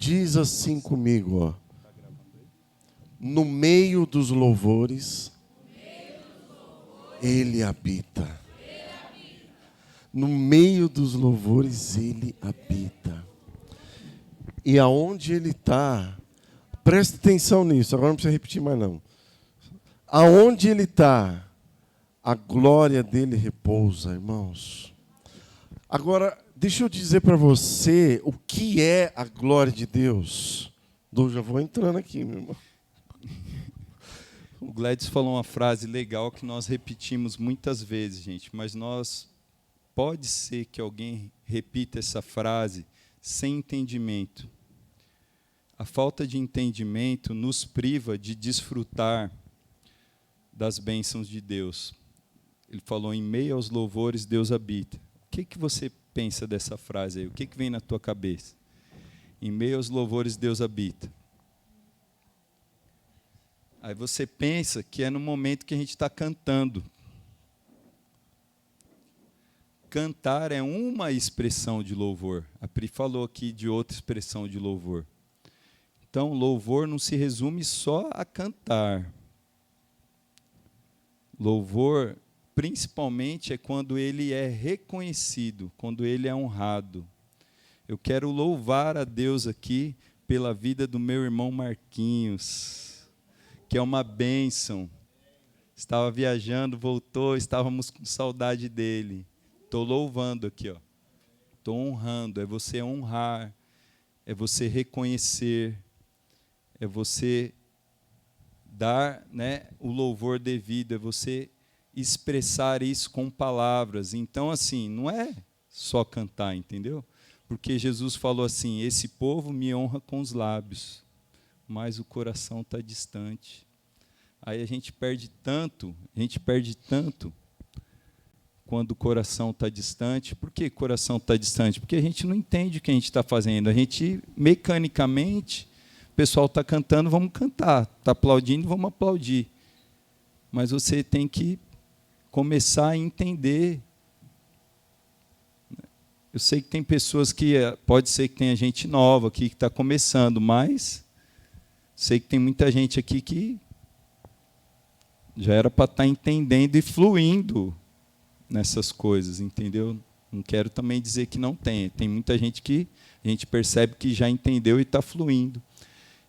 Diz assim comigo, ó. No meio dos louvores, Ele habita. No meio dos louvores, Ele habita. E aonde Ele está, presta atenção nisso, agora não precisa repetir mais não. Aonde Ele está, a glória dEle repousa, irmãos. Agora, deixa eu dizer para você o que é a glória de Deus. Eu já vou entrando aqui, meu irmão. O Gladys falou uma frase legal que nós repetimos muitas vezes, gente, mas pode ser que alguém repita essa frase sem entendimento. A falta de entendimento nos priva de desfrutar das bênçãos de Deus. Ele falou, em meio aos louvores, Deus habita. O que você pensa dessa frase aí? O que vem na tua cabeça? Em meio aos louvores, Deus habita. Aí você pensa que é no momento que a gente está cantando. Cantar é uma expressão de louvor. A Pri falou aqui de outra expressão de louvor. Então, louvor não se resume só a cantar. Louvor, principalmente, é quando ele é reconhecido, quando ele é honrado. Eu quero louvar a Deus aqui pela vida do meu irmão Marquinhos, que é uma bênção. Estava viajando, voltou, estávamos com saudade dele. Estou louvando aqui, ó. Estou honrando. É você honrar, é você reconhecer, é você dar, né, o louvor devido, é você expressar isso com palavras. Então, assim, não é só cantar, entendeu? Porque Jesus falou assim, esse povo me honra com os lábios, mas o coração está distante. Aí a gente perde tanto quando o coração está distante. Por que o coração está distante? Porque a gente não entende o que a gente está fazendo. A gente, mecanicamente, o pessoal está cantando, vamos cantar. Está aplaudindo, vamos aplaudir. Mas você tem que começar a entender. Eu sei que tem pessoas que, pode ser que tenha gente nova aqui que está começando, mas sei que tem muita gente aqui que já era para estar entendendo e fluindo nessas coisas, entendeu? Não quero também dizer que não tem. Tem muita gente que a gente percebe que já entendeu e está fluindo.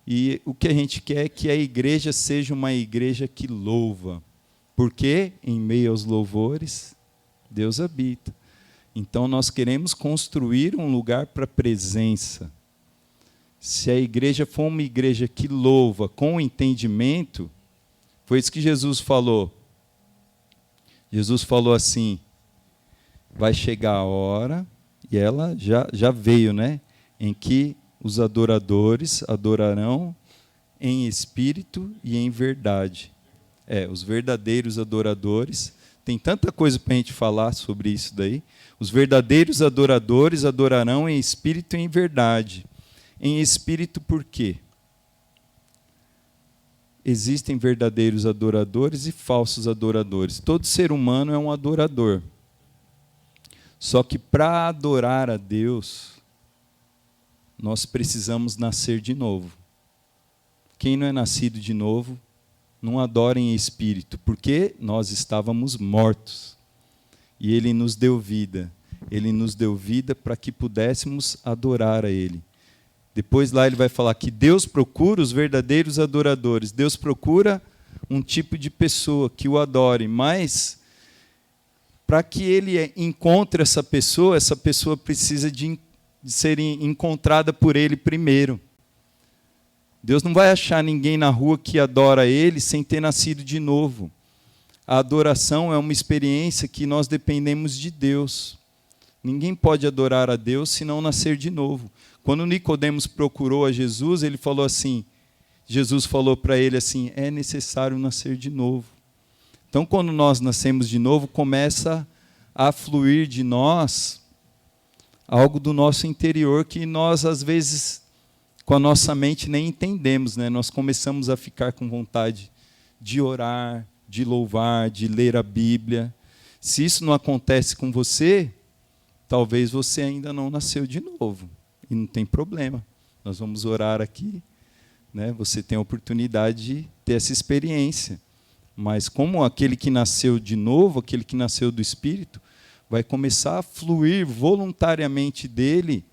E o que a gente quer é que a igreja seja uma igreja que louva. Porque, em meio aos louvores, Deus habita. Então, nós queremos construir um lugar para a presença. Se a igreja for uma igreja que louva com entendimento, foi isso que Jesus falou. Jesus falou assim, vai chegar a hora, e ela já veio, né? Em que os adoradores adorarão em espírito e em verdade. Os verdadeiros adoradores. Tem tanta coisa para a gente falar sobre isso daí. Os verdadeiros adoradores adorarão em espírito e em verdade. Em espírito por quê? Existem verdadeiros adoradores e falsos adoradores. Todo ser humano é um adorador. Só que para adorar a Deus, nós precisamos nascer de novo. Quem não é nascido de novo, não adora em espírito, porque nós estávamos mortos. E Ele nos deu vida. Ele nos deu vida para que pudéssemos adorar a Ele. Depois lá ele vai falar que Deus procura os verdadeiros adoradores. Deus procura um tipo de pessoa que o adore, mas para que ele encontre essa pessoa precisa de ser encontrada por ele primeiro. Deus não vai achar ninguém na rua que adora ele sem ter nascido de novo. A adoração é uma experiência que nós dependemos de Deus. Ninguém pode adorar a Deus se não nascer de novo. Quando Nicodemos procurou a Jesus, ele falou assim, Jesus falou para ele assim, é necessário nascer de novo. Então, quando nós nascemos de novo, começa a fluir de nós algo do nosso interior que nós, às vezes, com a nossa mente nem entendemos, né? Nós começamos a ficar com vontade de orar, de louvar, de ler a Bíblia. Se isso não acontece com você, talvez você ainda não nasceu de novo. E não tem problema. Nós vamos orar aqui, né? Você tem a oportunidade de ter essa experiência. Mas como aquele que nasceu de novo, aquele que nasceu do Espírito, vai começar a fluir voluntariamente dele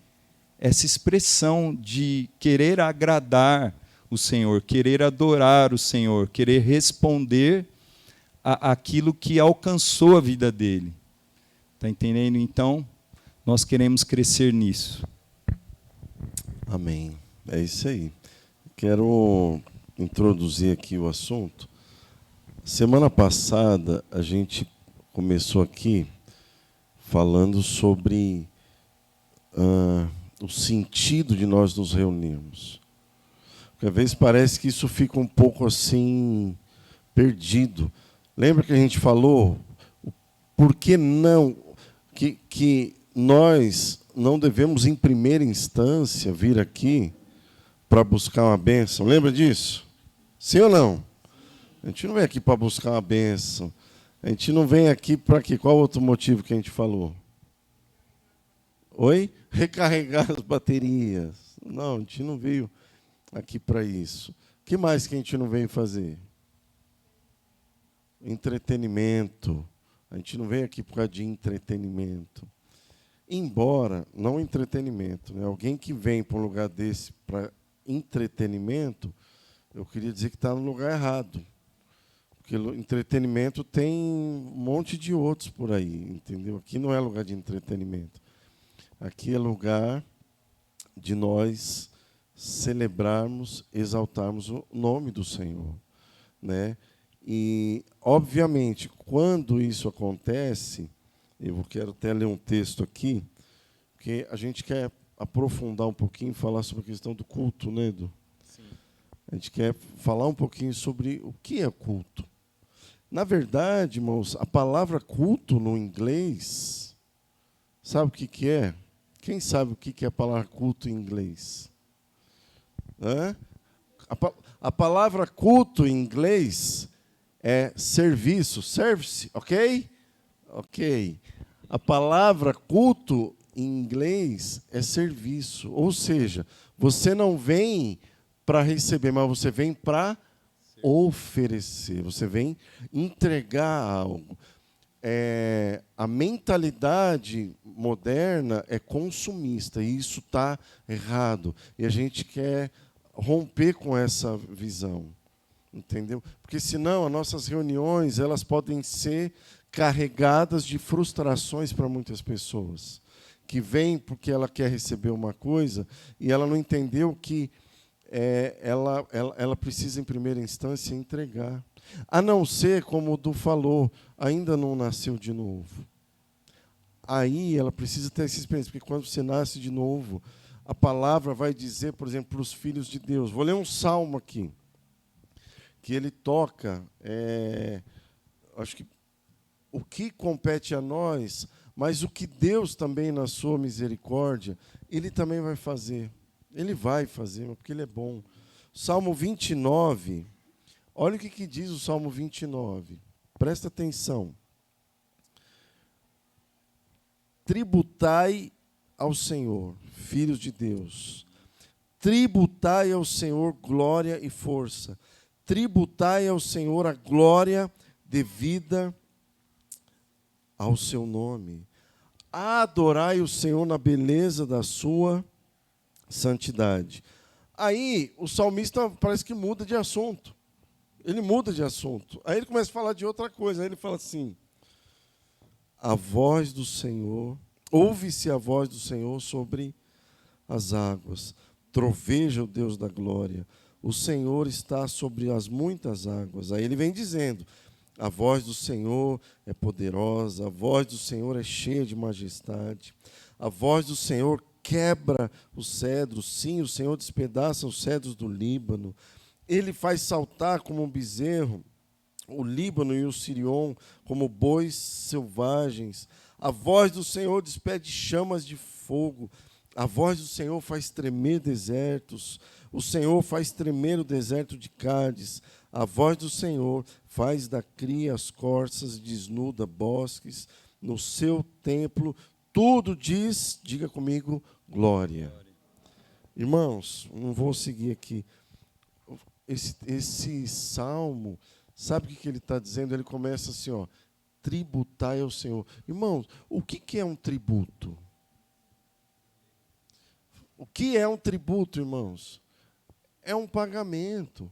essa expressão de querer agradar o Senhor, querer adorar o Senhor, querer responder àquilo que alcançou a vida dele. Está entendendo? Então, nós queremos crescer nisso. Amém. É isso aí. Quero introduzir aqui o assunto. Semana passada, a gente começou aqui falando sobre o sentido de nós nos reunirmos. Porque às vezes parece que isso fica um pouco assim, perdido. Lembra que a gente falou por que não, que nós não devemos, em primeira instância, vir aqui para buscar uma bênção? Lembra disso? Sim ou não? A gente não vem aqui para buscar uma bênção. A gente não vem aqui para quê? Qual outro motivo que a gente falou? Oi? Recarregar as baterias. Não, a gente não veio aqui para isso. O que mais que a gente não veio fazer? Entretenimento. A gente não veio aqui por causa de entretenimento. Embora, não entretenimento, né? Alguém que vem para um lugar desse para entretenimento, eu queria dizer que está no lugar errado. Porque entretenimento tem um monte de outros por aí, entendeu? Aqui não é lugar de entretenimento. Aqui é lugar de nós celebrarmos, exaltarmos o nome do Senhor, né? E, obviamente, quando isso acontece, eu quero até ler um texto aqui, porque a gente quer aprofundar um pouquinho, falar sobre a questão do culto, né, Edu? Sim. A gente quer falar um pouquinho sobre o que é culto. Na verdade, irmãos, a palavra culto no inglês, sabe o que é? Quem sabe o que é a palavra culto em inglês? A palavra culto em inglês é serviço, service, ok? Ok. A palavra culto em inglês é serviço. Ou seja, você não vem para receber, mas você vem para oferecer. Você vem entregar algo. A mentalidade moderna é consumista, e isso está errado. E a gente quer romper com essa visão. Entendeu? Porque senão as nossas reuniões elas podem ser carregadas de frustrações para muitas pessoas, que vêm porque ela quer receber uma coisa e ela não entendeu que ela precisa, em primeira instância, entregar. A não ser, como o Du falou, ainda não nasceu de novo. Aí ela precisa ter essa experiência, porque quando você nasce de novo, a palavra vai dizer, por exemplo, para os filhos de Deus. Vou ler um salmo aqui, que ele toca, acho que o que compete a nós, mas o que Deus também, na sua misericórdia, Ele também vai fazer. Ele vai fazer, porque Ele é bom. Salmo 29, olha o que diz o Salmo 29. Presta atenção. Tributai ao Senhor, filhos de Deus. Tributai ao Senhor glória e força. Tributai ao Senhor a glória devida ao seu nome. Adorai o Senhor na beleza da sua santidade. Aí o salmista parece que muda de assunto. Ele muda de assunto. Aí ele começa a falar de outra coisa. Aí ele fala assim: a voz do Senhor, ouve-se a voz do Senhor sobre as águas. Troveja o Deus da glória. O Senhor está sobre as muitas águas. Aí ele vem dizendo: a voz do Senhor é poderosa, a voz do Senhor é cheia de majestade. A voz do Senhor quebra os cedros, sim, o Senhor despedaça os cedros do Líbano. Ele faz saltar como um bezerro o Líbano e o Sirion como bois selvagens. A voz do Senhor despede chamas de fogo. A voz do Senhor faz tremer desertos. O Senhor faz tremer o deserto de Cádiz. A voz do Senhor faz da cria as corças e desnuda bosques. No seu templo tudo diz, diga comigo, glória. Irmãos, não vou seguir aqui. Esse salmo, sabe o que ele está dizendo? Ele começa assim, ó, tributai ao Senhor. Irmãos, o que é um tributo? O que é um tributo, irmãos? É um pagamento.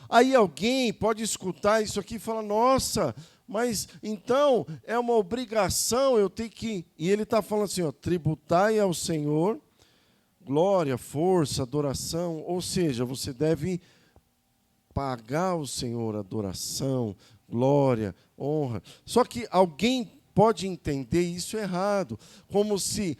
Aí alguém pode escutar isso aqui e falar, nossa, mas então é uma obrigação eu ter que... E ele está falando assim, ó, tributai ao Senhor, glória, força, adoração. Ou seja, você deve pagar ao Senhor adoração, glória, honra. Só que alguém pode entender isso errado, como se,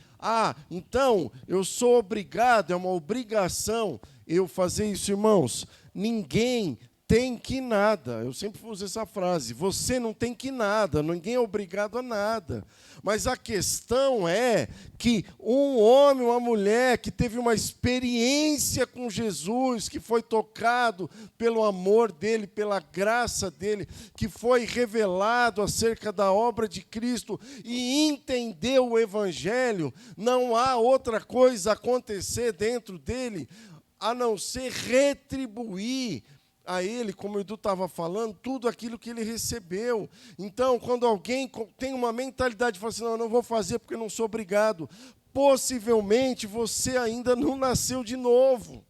então eu sou obrigado, é uma obrigação eu fazer isso, irmãos. Ninguém tem que nada. Eu sempre uso essa frase. Você não tem que nada, ninguém é obrigado a nada. Mas a questão é que um homem, uma mulher que teve uma experiência com Jesus, que foi tocado pelo amor dele, pela graça dele, que foi revelado acerca da obra de Cristo e entendeu o Evangelho, não há outra coisa acontecer dentro dele a não ser retribuir a ele, como o Edu estava falando, tudo aquilo que ele recebeu. Então, quando alguém tem uma mentalidade de falar assim, não, eu não vou fazer porque eu não sou obrigado, possivelmente você ainda não nasceu de novo.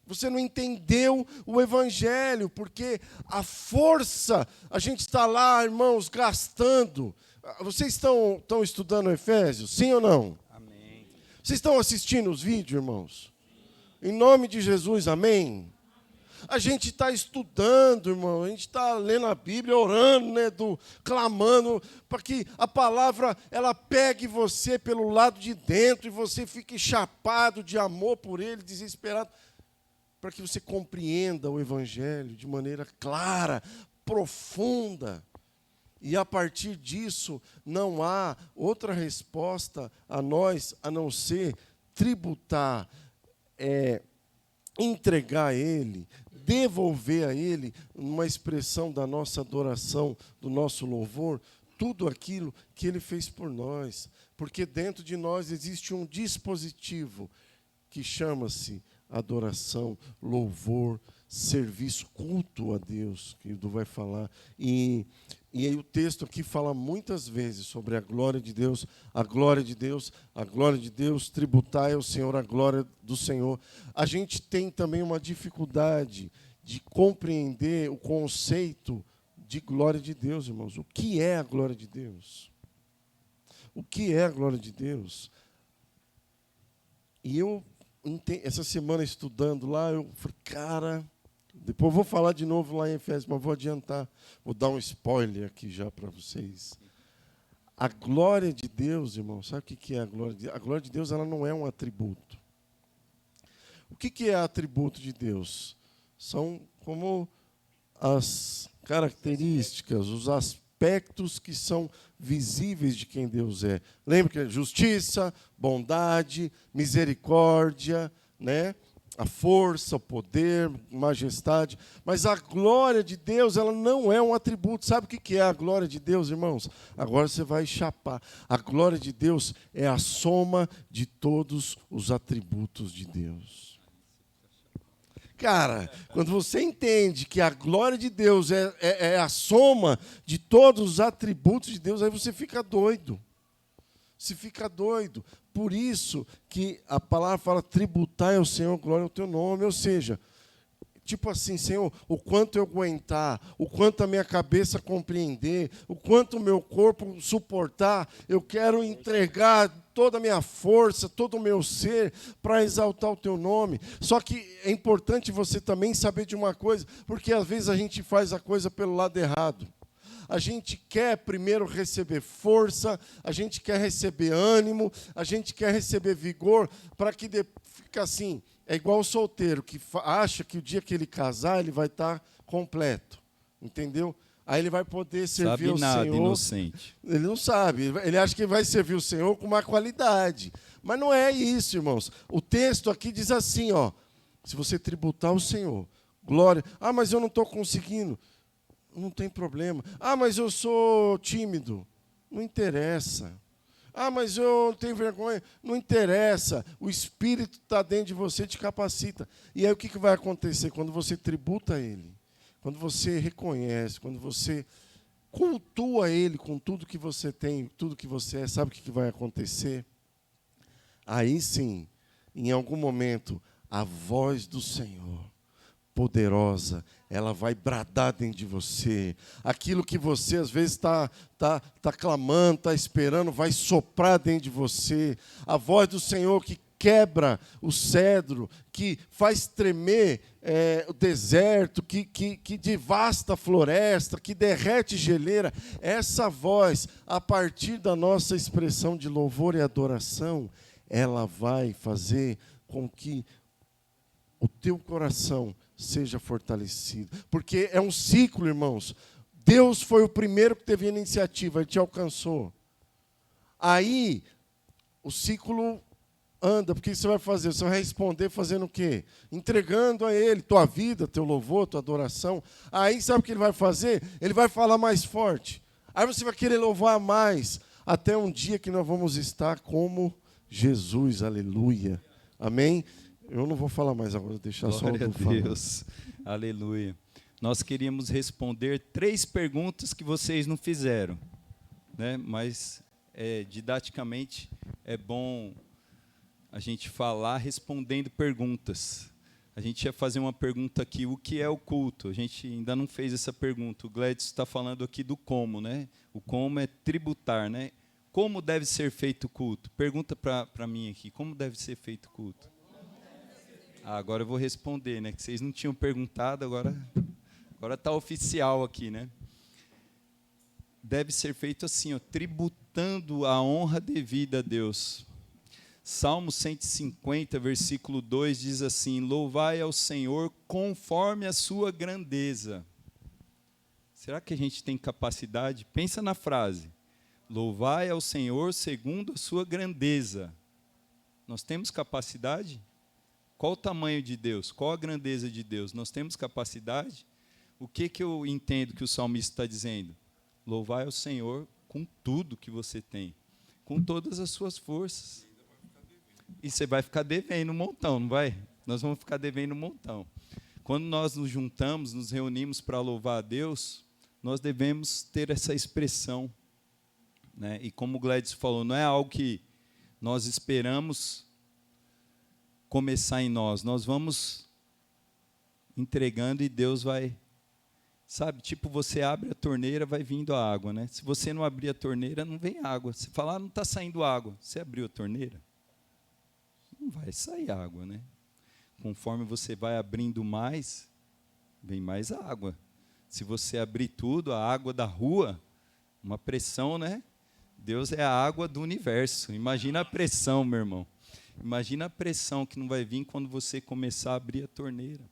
Você não entendeu o Evangelho, porque a força, a gente está lá, irmãos, gastando. Vocês estão estudando Efésios, sim ou não? Amém. Vocês estão assistindo os vídeos, irmãos? Em nome de Jesus, amém? A gente está estudando, irmão, a gente está lendo a Bíblia, orando, né, clamando, para que a palavra ela pegue você pelo lado de dentro e você fique chapado de amor por ele, desesperado, para que você compreenda o Evangelho de maneira clara, profunda. E a partir disso, não há outra resposta a nós, a não ser tributar, entregar a Ele, devolver a Ele, uma expressão da nossa adoração, do nosso louvor, tudo aquilo que Ele fez por nós. Porque dentro de nós existe um dispositivo que chama-se adoração, louvor, serviço, culto a Deus, que o Edu vai falar. E aí o texto aqui fala muitas vezes sobre a glória de Deus, a glória de Deus, a glória de Deus, tributai ao Senhor a glória do Senhor. A gente tem também uma dificuldade de compreender o conceito de glória de Deus, irmãos. O que é a glória de Deus? O que é a glória de Deus? E eu, essa semana estudando lá, eu falei, cara... Depois eu vou falar de novo lá em Efésios, mas vou adiantar. Vou dar um spoiler aqui já para vocês. A glória de Deus, irmão, sabe o que é a glória de Deus? A glória de Deus ela não é um atributo. O que é atributo de Deus? São como as características, os aspectos que são visíveis de quem Deus é. Lembra que é justiça, bondade, misericórdia, né? A força, o poder, majestade. Mas a glória de Deus, ela não é um atributo. Sabe o que é a glória de Deus, irmãos? Agora você vai chapar. A glória de Deus é a soma de todos os atributos de Deus. Cara, quando você entende que a glória de Deus é a soma de todos os atributos de Deus, aí você fica doido. Você fica doido. Por isso que a palavra fala, tributai ao Senhor, glória ao teu nome. Ou seja, tipo assim, Senhor, o quanto eu aguentar, o quanto a minha cabeça compreender, o quanto o meu corpo suportar, eu quero entregar toda a minha força, todo o meu ser para exaltar o teu nome. Só que é importante você também saber de uma coisa, porque às vezes a gente faz a coisa pelo lado errado. A gente quer primeiro receber força, a gente quer receber ânimo, a gente quer receber vigor, para que fique assim, é igual o solteiro, que acha que o dia que ele casar, ele vai estar completo, entendeu? Aí ele vai poder servir ao Senhor. Sabe nada, inocente. Ele não sabe, ele acha que vai servir o Senhor com uma qualidade. Mas não é isso, irmãos. O texto aqui diz assim, ó, se você tributar ao Senhor, glória. Ah, mas eu não estou conseguindo. Não tem problema. Ah, mas eu sou tímido. Não interessa. Ah, mas eu não tenho vergonha. Não interessa. O Espírito está dentro de você, te capacita. E aí o que vai acontecer? Quando você tributa Ele, quando você reconhece, quando você cultua Ele com tudo que você tem, tudo que você é, sabe o que vai acontecer? Aí sim, em algum momento, a voz do Senhor, poderosa, ela vai bradar dentro de você. Aquilo que você às vezes está clamando, está esperando, vai soprar dentro de você. A voz do Senhor que quebra o cedro, que faz tremer o deserto, que devasta a floresta, que derrete geleira. Essa voz, a partir da nossa expressão de louvor e adoração, ela vai fazer com que o teu coração seja fortalecido. Porque é um ciclo, irmãos. Deus foi o primeiro que teve a iniciativa, Ele te alcançou. Aí, o ciclo anda, porque você vai fazer? Você vai responder fazendo o quê? Entregando a Ele tua vida, teu louvor, tua adoração. Aí, sabe o que Ele vai fazer? Ele vai falar mais forte. Aí você vai querer louvar mais, até um dia que nós vamos estar como Jesus, aleluia. Amém? Eu não vou falar mais agora, deixar só o Glória Du falar. a Deus, aleluia. Nós queríamos responder 3 perguntas que vocês não fizeram, né? Mas didaticamente é bom a gente falar respondendo perguntas. A gente ia fazer uma pergunta aqui, o que é o culto? A gente ainda não fez essa pergunta. O Gladys está falando aqui do como, né? O como é tributar, né? Como deve ser feito o culto? Pergunta para mim aqui, como deve ser feito o culto? Agora eu vou responder, né? Que vocês não tinham perguntado, agora está oficial aqui, né? Deve ser feito assim, ó, tributando a honra devida a Deus. Salmo 150, versículo 2 diz assim: louvai ao Senhor conforme a sua grandeza. Será que a gente tem capacidade? Pensa na frase. Louvai ao Senhor segundo a sua grandeza. Nós temos capacidade? Qual o tamanho de Deus? Qual a grandeza de Deus? Nós temos capacidade? O que eu entendo que o salmista está dizendo? Louvai ao Senhor com tudo que você tem, com todas as suas forças. E você vai ficar devendo um montão, não vai? Nós vamos ficar devendo um montão. Quando nós nos juntamos, nos reunimos para louvar a Deus, nós devemos ter essa expressão, né? E como o Gladys falou, não é algo que nós esperamos começar em nós. Nós vamos entregando e Deus vai... Sabe, tipo, você abre a torneira, vai vindo a água, né? Se você não abrir a torneira, não vem água. Se falar, não está saindo água. Você abriu a torneira? Não vai sair água, né? Conforme você vai abrindo mais, vem mais água. Se você abrir tudo, a água da rua, uma pressão, né? Deus é a água do universo. Imagina a pressão, meu irmão. Imagina a pressão que não vai vir quando você começar a abrir a torneira.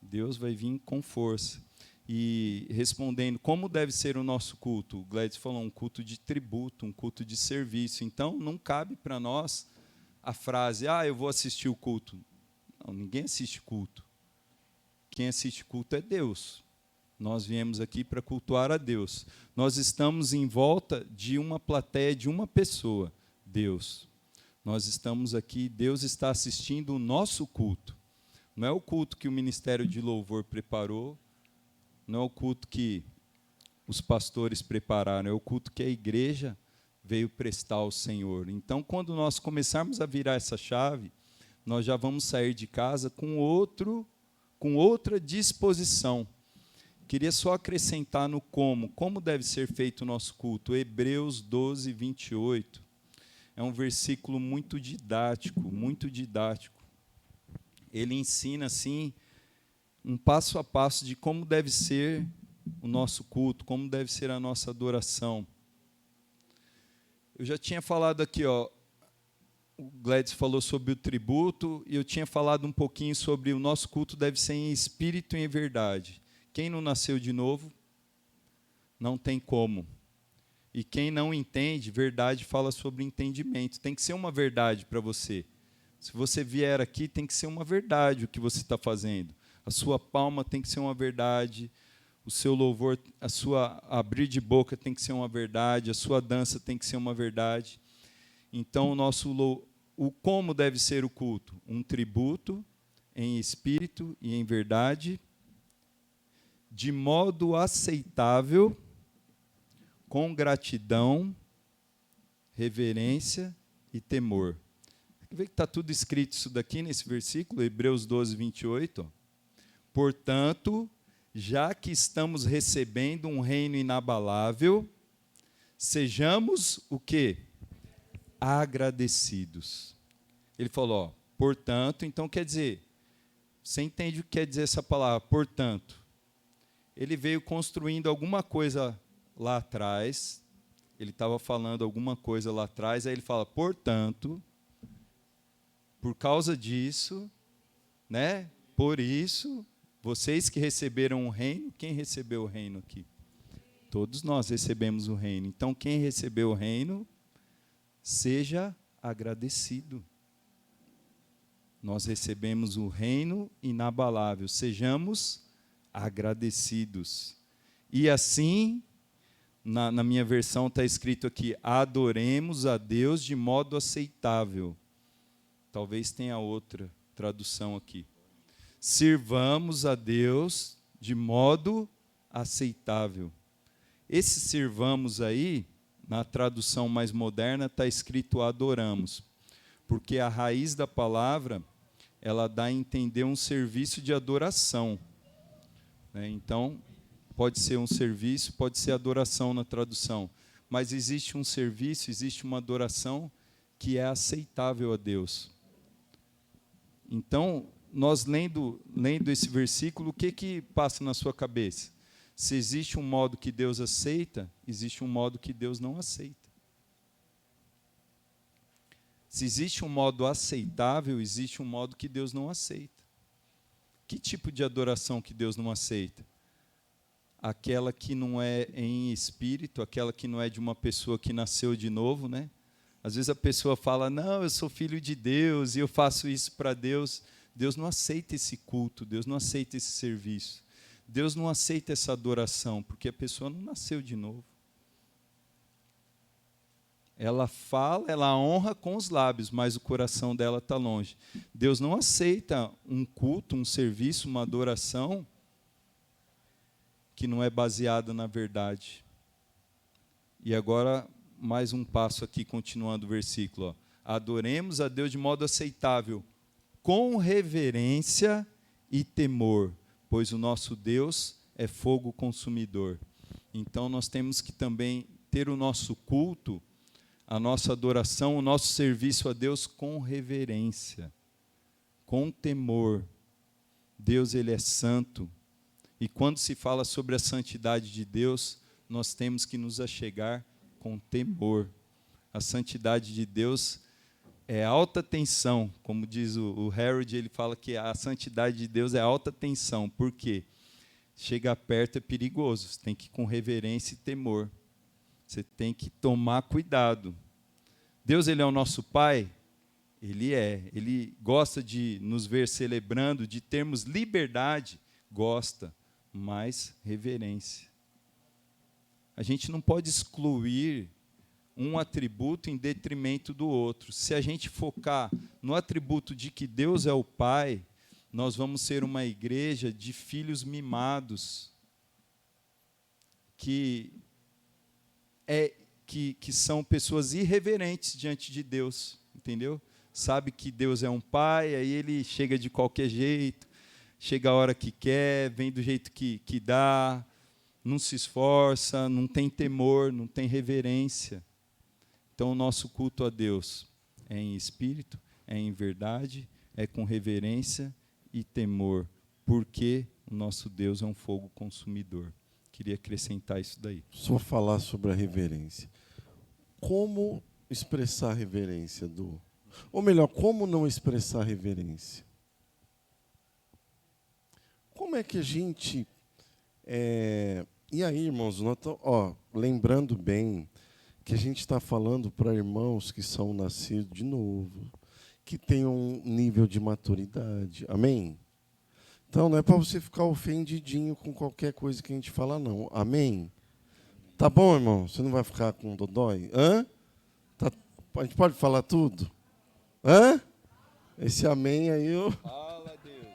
Deus vai vir com força. E respondendo, como deve ser o nosso culto? O Gladys falou, um culto de tributo, um culto de serviço. Então, não cabe para nós a frase, eu vou assistir o culto. Não, ninguém assiste culto. Quem assiste culto é Deus. Nós viemos aqui para cultuar a Deus. Nós estamos em volta de uma plateia, de uma pessoa, Deus. Nós estamos aqui, Deus está assistindo o nosso culto. Não é o culto que o Ministério de Louvor preparou, não é o culto que os pastores prepararam, é o culto que a igreja veio prestar ao Senhor. Então, quando nós começarmos a virar essa chave, nós já vamos sair de casa com outra disposição. Queria só acrescentar no como deve ser feito o nosso culto. Hebreus 12, 28. É um versículo muito didático, muito didático. Ele ensina, assim, um passo a passo de como deve ser o nosso culto, como deve ser a nossa adoração. Eu já tinha falado aqui, o Gladys falou sobre o tributo, e eu tinha falado um pouquinho sobre o nosso culto deve ser em espírito e em verdade. Quem não nasceu de novo, não tem como. E quem não entende, verdade fala sobre entendimento. Tem que ser uma verdade para você. Se você vier aqui, tem que ser uma verdade o que você está fazendo. A sua palma tem que ser uma verdade, o seu louvor, a sua abrir de boca tem que ser uma verdade, a sua dança tem que ser uma verdade. Então, o como deve ser o culto? Um tributo em espírito e em verdade, de modo aceitável, com gratidão, reverência e temor. Vê que está tudo escrito isso daqui nesse versículo, Hebreus 12, 28. Ó. Portanto, já que estamos recebendo um reino inabalável, sejamos o quê? Agradecidos. Ele falou, ó, portanto, então quer dizer, você entende o que quer dizer essa palavra, portanto. Ele veio construindo alguma coisa lá atrás, ele estava falando alguma coisa lá atrás, aí ele fala, portanto, por causa disso, né? Por isso, vocês que receberam o reino, quem recebeu o reino aqui? Todos nós recebemos o reino. Então, quem recebeu o reino, seja agradecido. Nós recebemos o reino inabalável, sejamos agradecidos. E assim, na minha versão está escrito aqui, adoremos a Deus de modo aceitável. Talvez tenha outra tradução aqui. Sirvamos a Deus de modo aceitável. Esse sirvamos aí, na tradução mais moderna, está escrito adoramos. Porque a raiz da palavra, ela dá a entender um serviço de adoração. Então, pode ser um serviço, pode ser adoração na tradução. Mas existe um serviço, existe uma adoração que é aceitável a Deus. Então, nós lendo esse versículo, o que passa na sua cabeça? Se existe um modo que Deus aceita, existe um modo que Deus não aceita. Se existe um modo aceitável, existe um modo que Deus não aceita. Que tipo de adoração que Deus não aceita? Aquela que não é em espírito, aquela que não é de uma pessoa que nasceu de novo, né? Às vezes a pessoa fala, não, eu sou filho de Deus e eu faço isso para Deus. Deus não aceita esse culto, Deus não aceita esse serviço. Deus não aceita essa adoração, porque a pessoa não nasceu de novo. Ela fala, ela honra com os lábios, mas o coração dela está longe. Deus não aceita um culto, um serviço, uma adoração que não é baseada na verdade. E agora, mais um passo aqui, continuando o versículo. Ó. Adoremos a Deus de modo aceitável, com reverência e temor, pois o nosso Deus é fogo consumidor. Então nós temos que também ter o nosso culto, a nossa adoração, o nosso serviço a Deus com reverência, com temor. Deus, ele é santo. E quando se fala sobre a santidade de Deus, nós temos que nos achegar com temor. A santidade de Deus é alta tensão, como diz o Harold, ele fala que a santidade de Deus é alta tensão. Por quê? Chegar perto é perigoso, você tem que ir com reverência e temor. Você tem que tomar cuidado. Deus, ele é o nosso Pai? Ele é. Ele gosta de nos ver celebrando, de termos liberdade, gosta, mas reverência. A gente não pode excluir um atributo em detrimento do outro. Se a gente focar no atributo de que Deus é o Pai, nós vamos ser uma igreja de filhos mimados, que são pessoas irreverentes diante de Deus, entendeu? Sabe que Deus é um Pai, aí ele chega de qualquer jeito, chega a hora que quer, vem do jeito que dá, não se esforça, não tem temor, não tem reverência. Então, o nosso culto a Deus é em espírito, é em verdade, é com reverência e temor, porque o nosso Deus é um fogo consumidor. Queria acrescentar isso daí. Só falar sobre a reverência. Como expressar reverência, Du? Ou melhor, como não expressar reverência? Como é que a gente... E aí, irmãos, lembrando bem que a gente está falando para irmãos que são nascidos de novo, que têm um nível de maturidade. Amém? Então, não é para você ficar ofendidinho com qualquer coisa que a gente fala, não. Amém? Tá bom, irmão? Você não vai ficar com dodói? Hã? Tá, a gente pode falar tudo? Hã? Esse amém aí eu... Fala, Deus.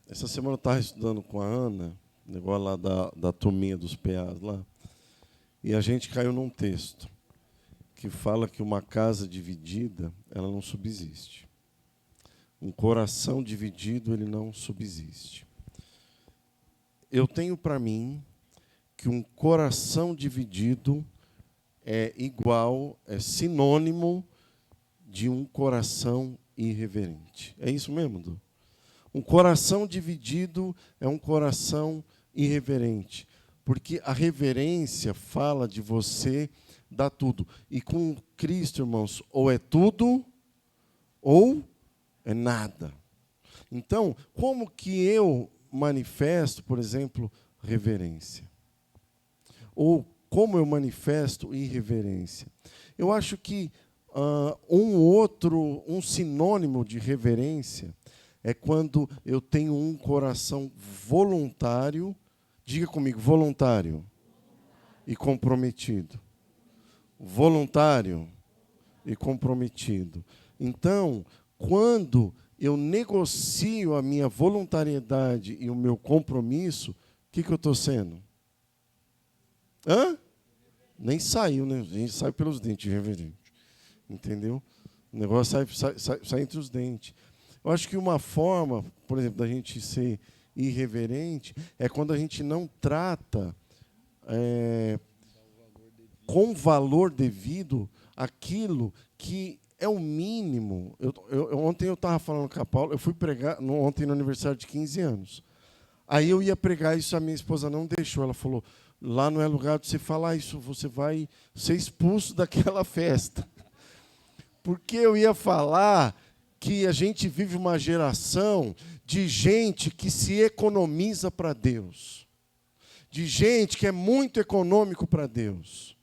Essa semana eu estava estudando com a Ana, negócio lá da turminha dos PAs lá, e a gente caiu num texto que fala que uma casa dividida, ela não subsiste. Um coração dividido, ele não subsiste. Eu tenho para mim que um coração dividido é igual, é sinônimo de um coração irreverente. É isso mesmo, Du? Um coração dividido é um coração irreverente, porque a reverência fala de você dar tudo. E com Cristo, irmãos, ou é tudo ou é nada. Então, como que eu manifesto, por exemplo, reverência? Ou como eu manifesto irreverência? Eu acho que um sinônimo de reverência é quando eu tenho um coração voluntário, diga comigo, voluntário e comprometido. Voluntário e comprometido. Então, quando eu negocio a minha voluntariedade e o meu compromisso, o que eu estou sendo? Hã? Nem saiu, né? A gente sai pelos dentes, reverente. Entendeu? O negócio sai entre os dentes. Eu acho que uma forma, por exemplo, da gente ser irreverente é quando a gente não trata com valor devido aquilo que é o mínimo. Ontem eu estava falando com a Paula, eu fui pregar ontem no aniversário de 15 anos. Aí eu ia pregar isso, a minha esposa não deixou. Ela falou, lá não é lugar de você falar isso, você vai ser expulso daquela festa. Porque eu ia falar que a gente vive uma geração de gente que se economiza para Deus. De gente que é muito econômico para Deus.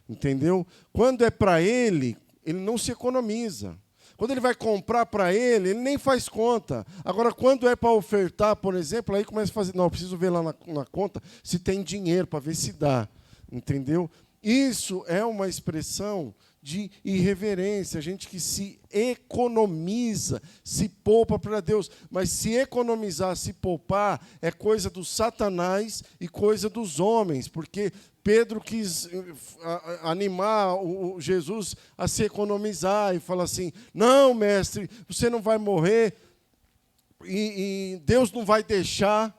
Entendeu? Quando é para ele não se economiza. Quando ele vai comprar para ele nem faz conta. Agora, quando é para ofertar, por exemplo, aí começa a fazer, não, eu preciso ver lá na conta se tem dinheiro para ver se dá. Entendeu? Isso é uma expressão de irreverência, gente que se economiza, se poupa para Deus. Mas se economizar, se poupar, é coisa do Satanás e coisa dos homens, porque Pedro quis animar o Jesus a se economizar e falar assim, não, mestre, você não vai morrer e Deus não vai deixar.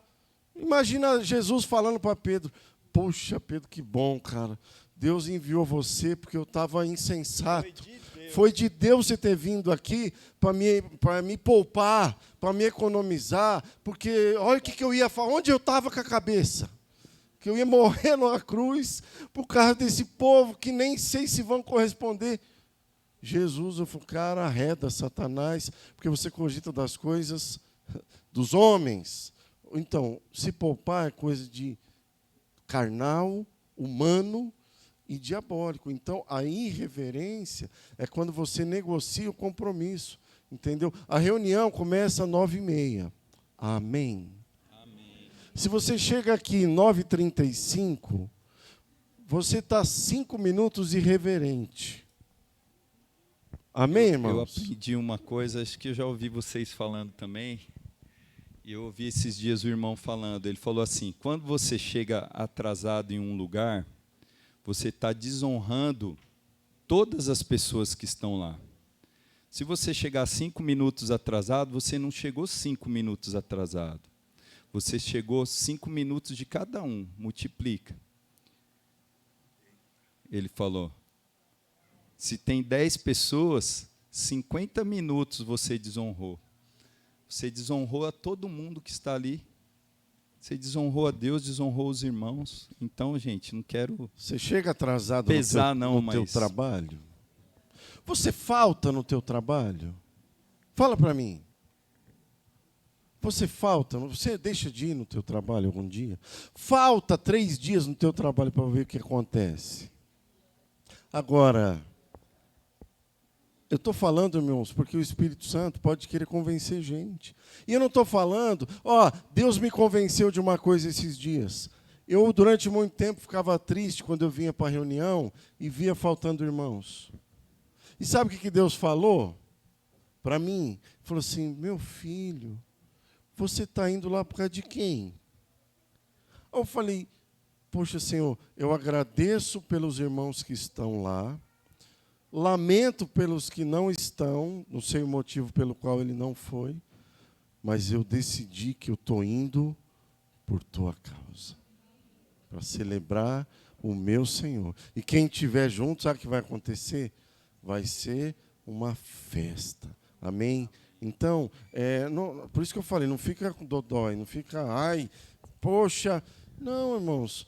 Imagina Jesus falando para Pedro, poxa, Pedro, que bom, cara. Deus enviou você porque eu estava insensato. Foi de Deus você ter vindo aqui para me poupar, para me economizar, porque olha o que eu ia falar, onde eu estava com a cabeça. Que eu ia morrer numa cruz por causa desse povo que nem sei se vão corresponder. Jesus, eu falei, cara, arreda Satanás, porque você cogita das coisas dos homens. Então, se poupar é coisa de carnal, humano e diabólico. Então, a irreverência é quando você negocia o compromisso. Entendeu? A reunião começa às 9h30. Amém. Se você chega aqui 9h35, você está 5 minutos irreverente. Amém, irmãos? Eu aprendi uma coisa, acho que eu já ouvi vocês falando também, e eu ouvi esses dias o irmão falando, ele falou assim, quando você chega atrasado em um lugar, você está desonrando todas as pessoas que estão lá. Se você chegar 5 minutos atrasado, você não chegou 5 minutos atrasado. Você chegou 5 minutos de cada um, multiplica. Ele falou, se tem 10 pessoas, 50 minutos você desonrou. Você desonrou a todo mundo que está ali. Você desonrou a Deus, desonrou os irmãos. Então, gente, não quero você chega atrasado pesar no teu trabalho? Você falta no teu trabalho? Fala para mim. Você falta, você deixa de ir no teu trabalho algum dia? Falta 3 dias no teu trabalho para ver o que acontece. Agora, Eu estou falando, irmãos, porque o Espírito Santo pode querer convencer gente. E eu não estou falando, Deus me convenceu de uma coisa esses dias. Eu, durante muito tempo, ficava triste quando eu vinha para a reunião e via faltando irmãos. E sabe o que Deus falou para mim? Falou assim, meu filho, você está indo lá por causa de quem? Eu falei, poxa, Senhor, eu agradeço pelos irmãos que estão lá, lamento pelos que não estão, não sei o motivo pelo qual ele não foi, mas eu decidi que eu estou indo por tua causa, para celebrar o meu Senhor. E quem estiver junto, sabe o que vai acontecer? Vai ser uma festa. Amém? Então, por isso que eu falei, não fica com dodói, não fica, ai, poxa. Não, irmãos.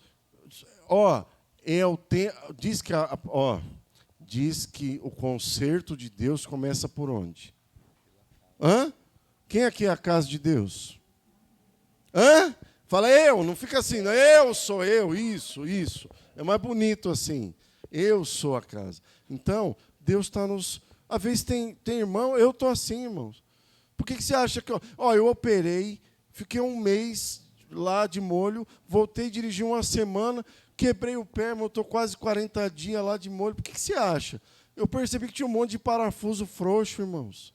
Diz que o concerto de Deus começa por onde? Quem aqui é a casa de Deus? Fala eu, não fica assim, não, eu sou eu, isso. É mais bonito assim. Eu sou a casa. Então, Deus está nos... Às vezes tem irmão, eu estou assim, irmãos. Por que você acha que... eu operei, fiquei um mês lá de molho, voltei a dirigir uma semana, quebrei o pé, mas eu estou quase 40 dias lá de molho. Por que você acha? Eu percebi que tinha um monte de parafuso frouxo, irmãos.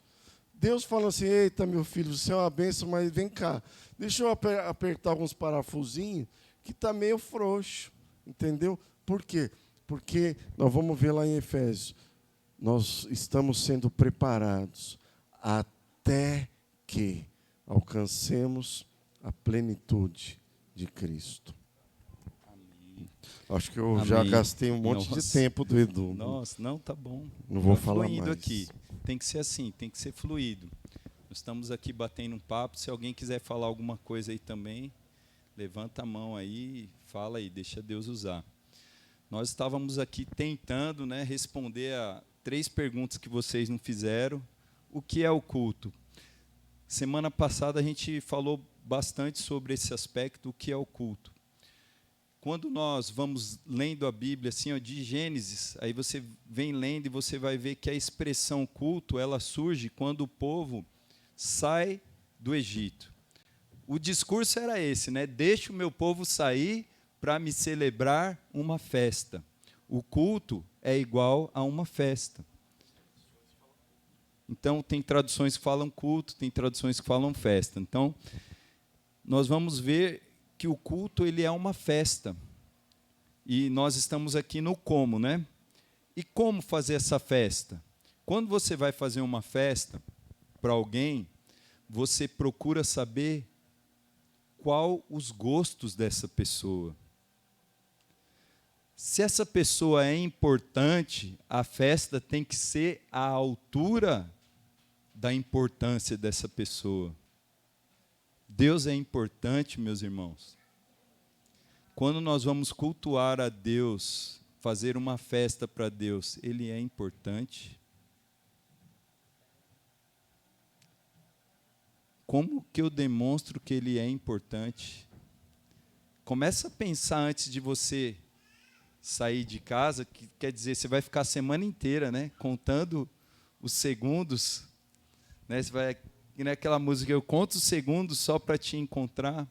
Deus falou assim, eita, meu filho, você é uma bênção, mas vem cá. Deixa eu apertar alguns parafusinhos que está meio frouxo. Entendeu? Por quê? Porque, nós vamos ver lá em Efésios, nós estamos sendo preparados até que alcancemos a plenitude de Cristo. Amém. Acho que eu já gastei um monte de tempo do Edu. Nossa, não, tá bom. Não vou falar mais. Aqui. Tem que ser assim, tem que ser fluido. Nós estamos aqui batendo um papo. Se alguém quiser falar alguma coisa aí também, levanta a mão aí, fala aí, deixa Deus usar. Nós estávamos aqui tentando, responder a 3 perguntas que vocês não fizeram. O que é o culto? Semana passada a gente falou bastante sobre esse aspecto, o que é o culto. Quando nós vamos lendo a Bíblia, assim, de Gênesis, aí você vem lendo e você vai ver que a expressão culto, ela surge quando o povo sai do Egito. O discurso era esse, deixa o meu povo sair para me celebrar uma festa. O culto é igual a uma festa. Então, tem traduções que falam culto, tem traduções que falam festa. Então, nós vamos ver que o culto ele é uma festa. E nós estamos aqui no como, E como fazer essa festa? Quando você vai fazer uma festa para alguém, você procura saber qual os gostos dessa pessoa. Se essa pessoa é importante, a festa tem que ser à altura da importância dessa pessoa. Deus é importante, meus irmãos. Quando nós vamos cultuar a Deus, fazer uma festa para Deus, Ele é importante. Como que eu demonstro que Ele é importante? Começa a pensar antes de você sair de casa, que quer dizer, você vai ficar a semana inteira, contando os segundos, você vai, aquela música, eu conto os segundos só para te encontrar,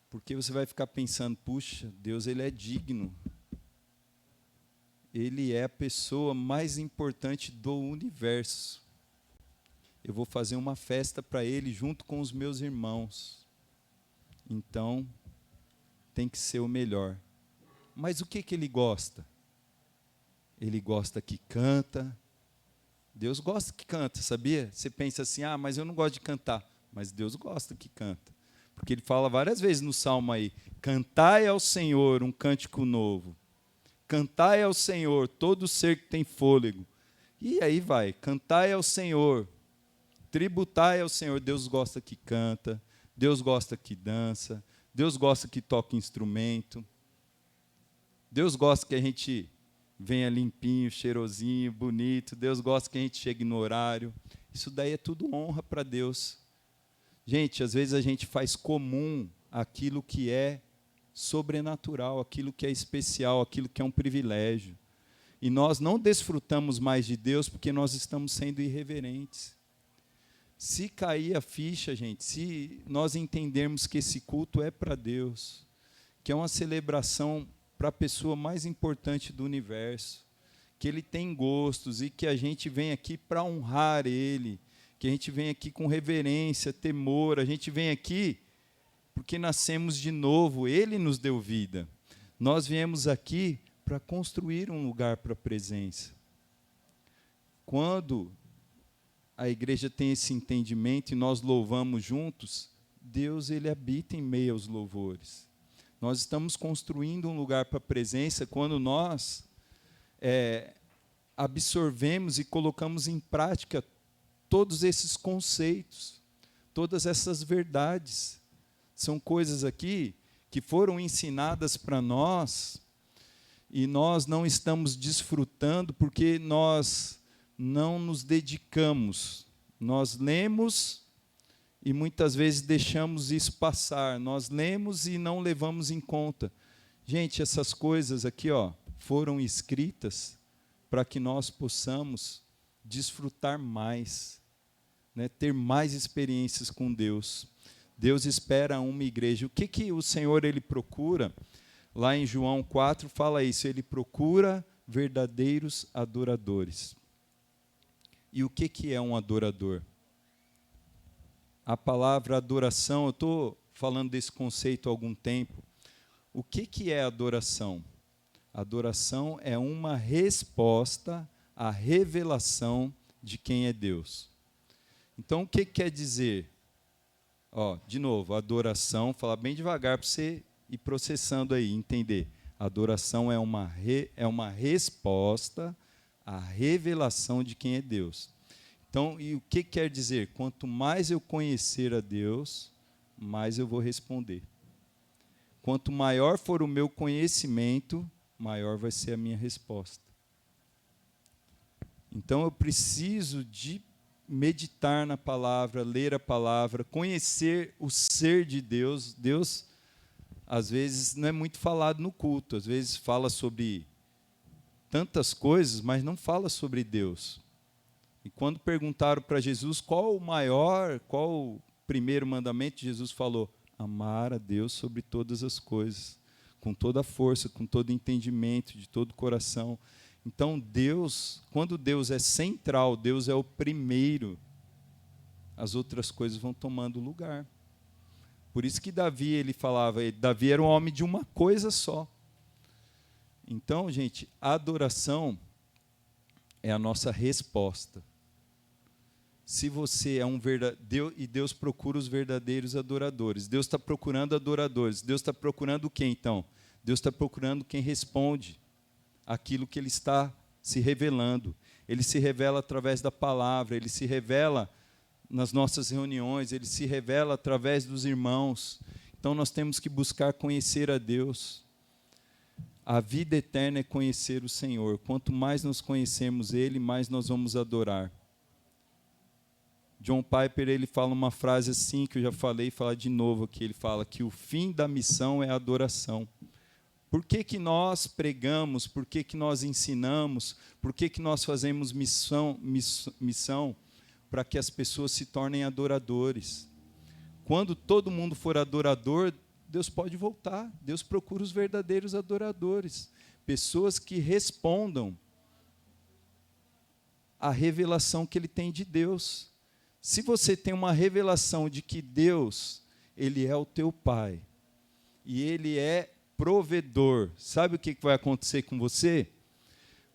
porque você vai ficar pensando, puxa, Deus ele é digno, Ele é a pessoa mais importante do universo, eu vou fazer uma festa para Ele junto com os meus irmãos, então tem que ser o melhor. Mas o que Ele gosta? Ele gosta que canta. Deus gosta que canta, sabia? Você pensa assim, mas eu não gosto de cantar. Mas Deus gosta que canta. Porque Ele fala várias vezes no Salmo aí, cantai ao Senhor um cântico novo. Cantai ao Senhor todo ser que tem fôlego. E aí vai, cantai ao Senhor, tributai ao Senhor. Deus gosta que canta, Deus gosta que dança, Deus gosta que toca instrumento. Deus gosta que a gente venha limpinho, cheirosinho, bonito. Deus gosta que a gente chegue no horário. Isso daí é tudo honra para Deus. Gente, às vezes a gente faz comum aquilo que é sobrenatural, aquilo que é especial, aquilo que é um privilégio. E nós não desfrutamos mais de Deus porque nós estamos sendo irreverentes. Se cair a ficha, gente, se nós entendermos que esse culto é para Deus, que é uma celebração para a pessoa mais importante do universo, que Ele tem gostos e que a gente vem aqui para honrar Ele, que a gente vem aqui com reverência, temor, a gente vem aqui porque nascemos de novo, Ele nos deu vida. Nós viemos aqui para construir um lugar para a presença. Quando a igreja tem esse entendimento e nós louvamos juntos, Deus ele habita em meio aos louvores. Nós estamos construindo um lugar para a presença quando nós absorvemos e colocamos em prática todos esses conceitos, todas essas verdades. São coisas aqui que foram ensinadas para nós e nós não estamos desfrutando porque nós não nos dedicamos. Nós lemos e muitas vezes deixamos isso passar. Nós lemos e não levamos em conta. Gente, essas coisas aqui, foram escritas para que nós possamos desfrutar mais, né, ter mais experiências com Deus. Deus espera uma igreja. O que o Senhor ele procura? Lá em João 4 fala isso, ele procura verdadeiros adoradores. E o que é um adorador? A palavra adoração, eu estou falando desse conceito há algum tempo. O que é adoração? Adoração é uma resposta à revelação de quem é Deus. Então, o que quer dizer? De novo, adoração, falar bem devagar para você ir processando aí, entender. Adoração é uma resposta à revelação de quem é Deus. Então, e o que quer dizer? Quanto mais eu conhecer a Deus, mais eu vou responder. Quanto maior for o meu conhecimento, maior vai ser a minha resposta. Então, eu preciso de meditar na palavra, ler a palavra, conhecer o ser de Deus. Deus, às vezes, não é muito falado no culto. Às vezes fala sobre tantas coisas, mas não fala sobre Deus. E quando perguntaram para Jesus qual o primeiro mandamento, Jesus falou: amar a Deus sobre todas as coisas, com toda a força, com todo entendimento, de todo o coração. Então, Deus, quando Deus é central, Deus é o primeiro, as outras coisas vão tomando lugar. Por isso que Davi, ele falava, Davi era um homem de uma coisa só. Então, gente, a adoração é a nossa resposta. Se você é um verdadeiro, e Deus procura os verdadeiros adoradores. Deus está procurando adoradores. Deus está procurando quem, então? Deus está procurando quem responde aquilo que Ele está se revelando. Ele se revela através da palavra, Ele se revela nas nossas reuniões, Ele se revela através dos irmãos. Então nós temos que buscar conhecer a Deus. A vida eterna é conhecer o Senhor. Quanto mais nós conhecemos Ele, mais nós vamos adorar. John Piper ele fala uma frase assim, que eu já falei, falar de novo aqui. Ele fala que o fim da missão é a adoração. Por que nós pregamos? Por que nós ensinamos? Por que nós fazemos missão? Para que as pessoas se tornem adoradores. Quando todo mundo for adorador, Deus pode voltar. Deus procura os verdadeiros adoradores. Pessoas que respondam à revelação que Ele tem de Deus. Se você tem uma revelação de que Deus, Ele é o teu Pai, e Ele é provedor, sabe o que vai acontecer com você?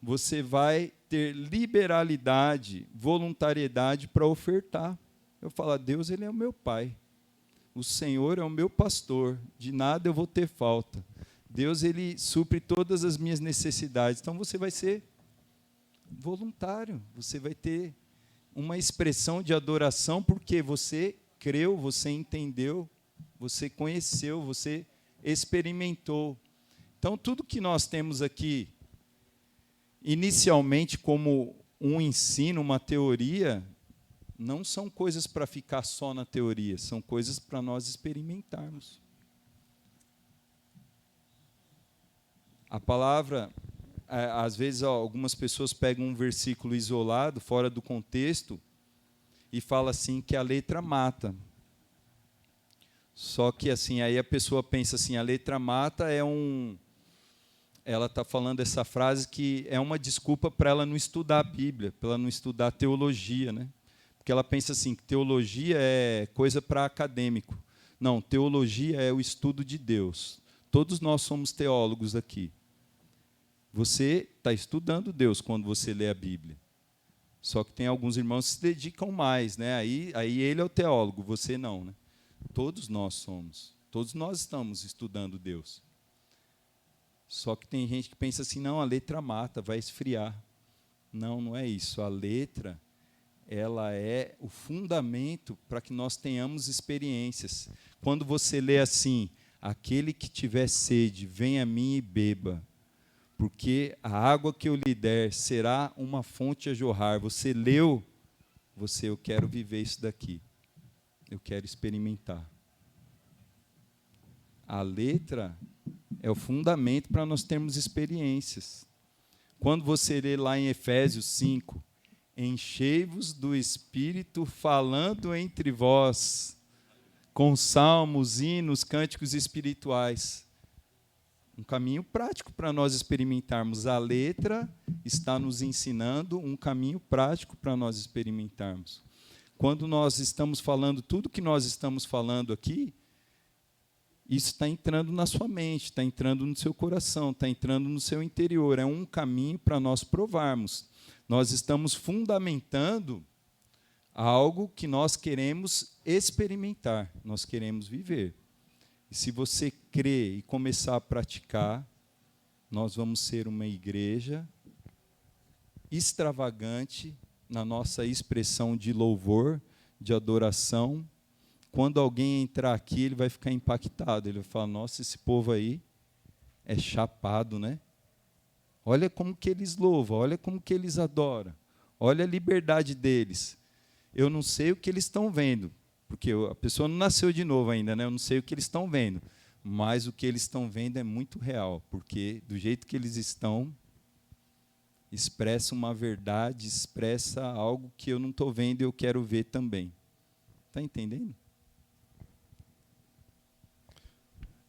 Você vai ter liberalidade, voluntariedade para ofertar. Eu falo, Deus, Ele é o meu Pai. O Senhor é o meu pastor, de nada eu vou ter falta. Deus, Ele supre todas as minhas necessidades. Então você vai ser voluntário, você vai ter uma expressão de adoração porque você creu, você entendeu, você conheceu, você experimentou. Então, tudo que nós temos aqui, inicialmente como um ensino, uma teoria, não são coisas para ficar só na teoria, são coisas para nós experimentarmos. A palavra às vezes, algumas pessoas pegam um versículo isolado, fora do contexto, e fala assim que a letra mata. Só que assim, aí a pessoa pensa assim, a letra mata ela está falando essa frase que é uma desculpa para ela não estudar a Bíblia, para ela não estudar teologia, né? Porque ela pensa assim, que teologia é coisa para acadêmico. Não, teologia é o estudo de Deus. Todos nós somos teólogos aqui. Você está estudando Deus quando você lê a Bíblia. Só que tem alguns irmãos que se dedicam mais, né? Aí ele é o teólogo, você não, né? Todos nós somos. Todos nós estamos estudando Deus. Só que tem gente que pensa assim, não, a letra mata, vai esfriar. Não, não é isso. A letra, ela é o fundamento para que nós tenhamos experiências. Quando você lê assim, aquele que tiver sede, venha a mim e beba, porque a água que eu lhe der será uma fonte a jorrar. Você leu, eu quero viver isso daqui. Eu quero experimentar. A letra é o fundamento para nós termos experiências. Quando você lê lá em Efésios 5, enchei-vos do Espírito, falando entre vós, com salmos, hinos, cânticos espirituais. Um caminho prático para nós experimentarmos. A letra está nos ensinando um caminho prático para nós experimentarmos. Quando nós estamos falando tudo que nós estamos falando aqui, isso está entrando na sua mente, está entrando no seu coração, está entrando no seu interior. É um caminho para nós provarmos. Nós estamos fundamentando algo que nós queremos experimentar, nós queremos viver. E se você crer e começar a praticar, nós vamos ser uma igreja extravagante na nossa expressão de louvor, de adoração. Quando alguém entrar aqui, ele vai ficar impactado. Ele vai falar, nossa, esse povo aí é chapado, né? Olha como que eles louvam, olha como que eles adoram. Olha a liberdade deles. Eu não sei o que eles estão vendo, porque a pessoa não nasceu de novo ainda, né? Eu não sei o que eles estão vendo, mas o que eles estão vendo é muito real, porque do jeito que eles estão, expressa uma verdade, expressa algo que eu não estou vendo e eu quero ver também. Está entendendo?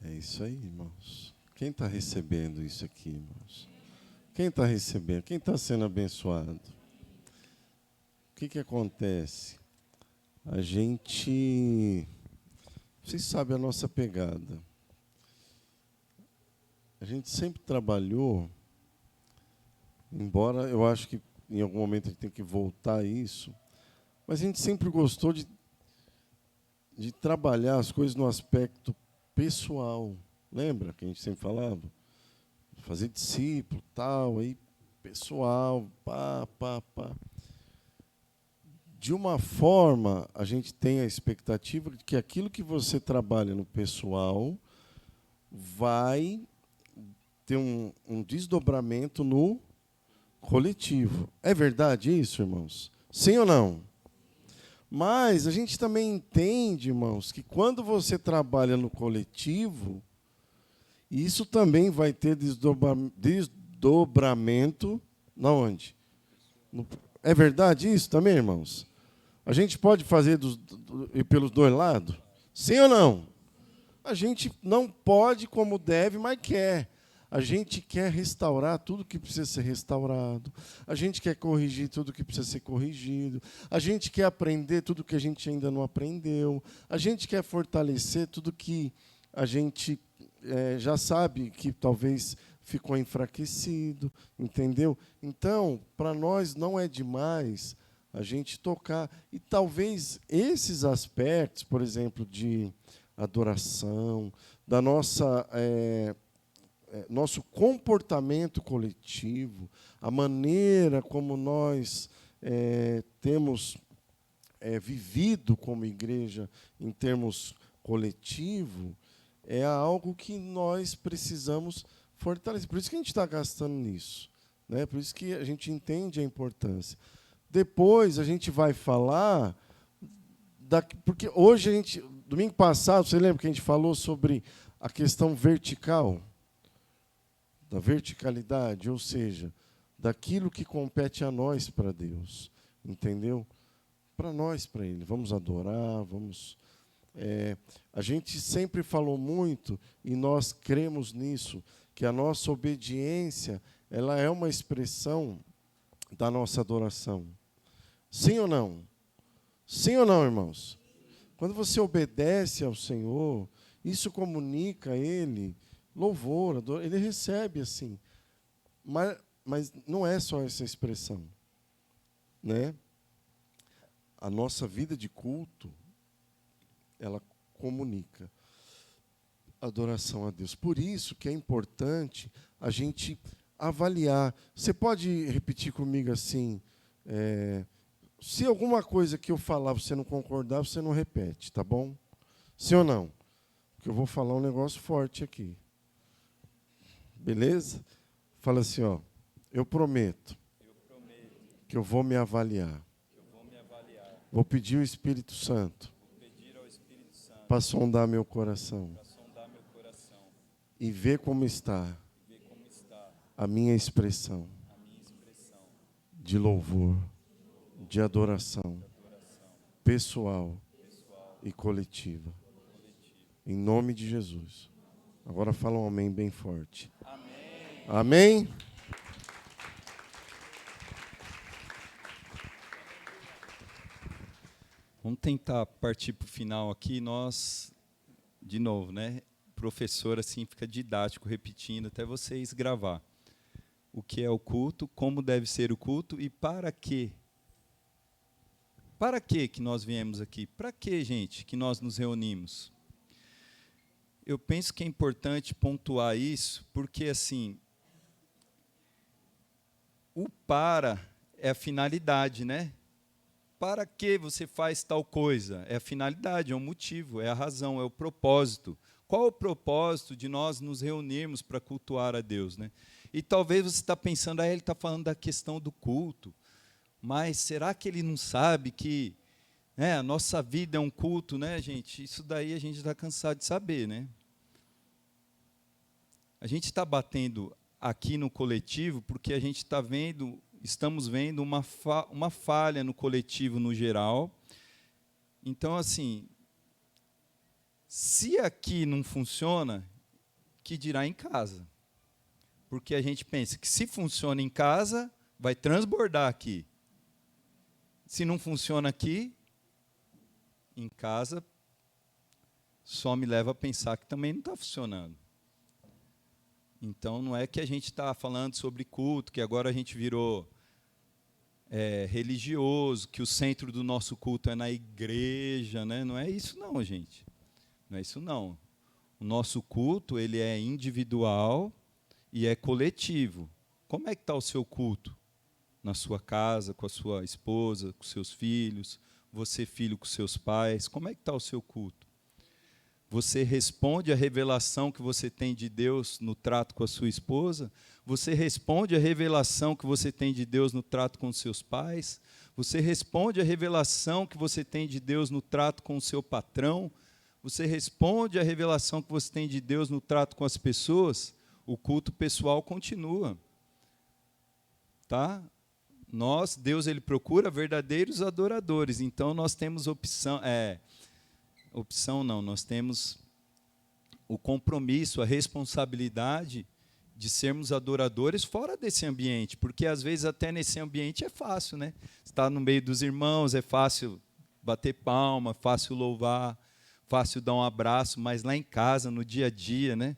É isso aí, irmãos. Quem está recebendo isso aqui, irmãos? Quem está recebendo? Quem está sendo abençoado? O que acontece? A gente... Vocês sabem a nossa pegada. A gente sempre trabalhou, embora eu acho que em algum momento a gente tem que voltar a isso, mas a gente sempre gostou de trabalhar as coisas no aspecto pessoal. Lembra que a gente sempre falava? Fazer discípulo, tal, aí pessoal, pá. De uma forma, a gente tem a expectativa de que aquilo que você trabalha no pessoal vai ter um desdobramento no coletivo. É verdade isso, irmãos? Sim ou não? Mas a gente também entende, irmãos, que quando você trabalha no coletivo, isso também vai ter desdobramento na onde? É verdade isso também, irmãos? A gente pode fazer pelos dois lados? Sim ou não? A gente não pode como deve, mas quer. A gente quer restaurar tudo que precisa ser restaurado. A gente quer corrigir tudo que precisa ser corrigido. A gente quer aprender tudo que a gente ainda não aprendeu. A gente quer fortalecer tudo que a gente já sabe que talvez ficou enfraquecido, entendeu? Então, para nós não é demais a gente tocar. E talvez esses aspectos, por exemplo, de adoração, da nosso comportamento coletivo, a maneira como nós temos vivido como igreja em termos coletivo, é algo que nós precisamos fortalecer. Por isso que a gente está gastando nisso, né? Por isso que a gente entende a importância. Depois a gente vai falar, porque hoje domingo passado, você lembra que a gente falou sobre a questão vertical? da verticalidade, ou seja, daquilo que compete a nós para Deus, entendeu? Para nós, para Ele. Vamos adorar, vamos... a gente sempre falou muito, e nós cremos nisso, que a nossa obediência, ela é uma expressão da nossa adoração. Sim ou não? Sim ou não, irmãos? Quando você obedece ao Senhor, isso comunica a Ele louvor, Ele recebe assim. Mas não é só essa expressão, né? A nossa vida de culto, ela comunica adoração a Deus. Por isso que é importante a gente avaliar. Você pode repetir comigo assim, se alguma coisa que eu falar você não concordar, você não repete, tá bom? Sim ou não? Porque eu vou falar um negócio forte aqui. Beleza? Fala assim, ó. Eu prometo que eu vou me avaliar. Vou pedir ao Espírito Santo para sondar meu coração e ver como está a minha expressão de louvor, de adoração pessoal e coletiva. Em nome de Jesus. Agora fala um amém bem forte. Amém? Amém? Vamos tentar partir para o final aqui. Nós, de novo, né? Professor, assim, fica didático, repetindo, até vocês gravar. O que é o culto, como deve ser o culto e para quê? Para quê que nós viemos aqui? Para quê, gente, que nós nos reunimos? Eu penso que é importante pontuar isso, porque, assim, o para é a finalidade, né? Para que você faz tal coisa? É a finalidade, é o motivo, é a razão, é o propósito. Qual o propósito de nós nos reunirmos para cultuar a Deus, né? E talvez você está pensando, ele está falando da questão do culto, mas será que ele não sabe que a nossa vida é um culto, né, gente? Isso daí a gente está cansado de saber, né? A gente está batendo aqui no coletivo porque a gente está vendo, estamos vendo uma falha no coletivo no geral. Então, assim, se aqui não funciona, que dirá em casa? Porque a gente pensa que se funciona em casa, vai transbordar aqui. Se não funciona aqui, em casa, só me leva a pensar que também não está funcionando. Então, não é que a gente está falando sobre culto, que agora a gente virou religioso, que o centro do nosso culto é na igreja, né? Não é isso não, gente. Não é isso não. O nosso culto ele é individual e é coletivo. Como é que está o seu culto? Na sua casa, com a sua esposa, com seus filhos, você filho com seus pais, como é que está o seu culto? Você responde à revelação que você tem de Deus no trato com a sua esposa? Você responde à revelação que você tem de Deus no trato com os seus pais? Você responde à revelação que você tem de Deus no trato com o seu patrão? Você responde à revelação que você tem de Deus no trato com as pessoas? O culto pessoal continua. Tá? Deus ele procura verdadeiros adoradores. Então nós temos nós temos o compromisso, a responsabilidade de sermos adoradores fora desse ambiente, porque às vezes até nesse ambiente é fácil, né? Estar no meio dos irmãos, é fácil bater palma, fácil louvar, fácil dar um abraço, mas lá em casa, no dia a dia, né?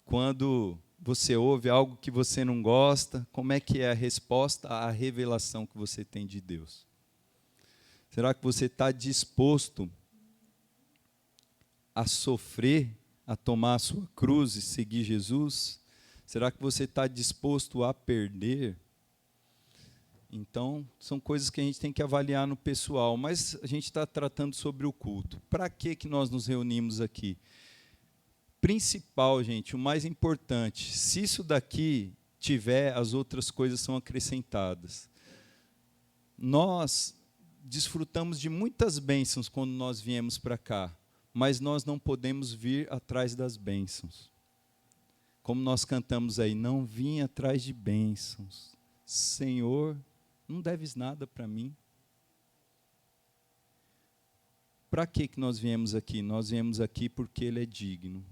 Quando você ouve algo que você não gosta, como é que é a resposta à revelação que você tem de Deus? Será que você está disposto a sofrer, a tomar a sua cruz e seguir Jesus? Será que você está disposto a perder? Então, são coisas que a gente tem que avaliar no pessoal, mas a gente está tratando sobre o culto. Para que nós nos reunimos aqui? Principal, gente, o mais importante, se isso daqui tiver, as outras coisas são acrescentadas. Nós desfrutamos de muitas bênçãos quando nós viemos para cá, mas nós não podemos vir atrás das bênçãos. como nós cantamos aí, não vim atrás de bênçãos. Senhor, não deves nada para mim. Para que nós viemos aqui? Nós viemos aqui porque Ele é digno.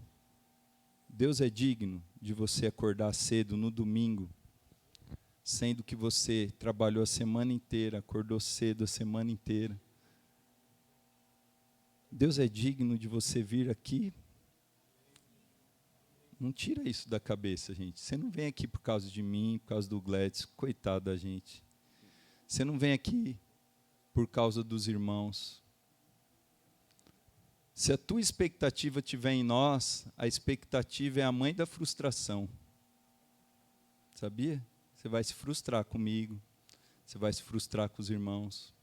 Deus é digno de você acordar cedo no domingo, sendo que você trabalhou a semana inteira, acordou cedo a semana inteira. Deus é digno de você vir aqui? Não tira isso da cabeça, gente. Você não vem aqui por causa de mim, por causa do Gladys, coitado da gente. Você não vem aqui por causa dos irmãos. Se a tua expectativa estiver em nós, a expectativa é a mãe da frustração. Sabia? Você vai se frustrar comigo, você vai se frustrar com os irmãos.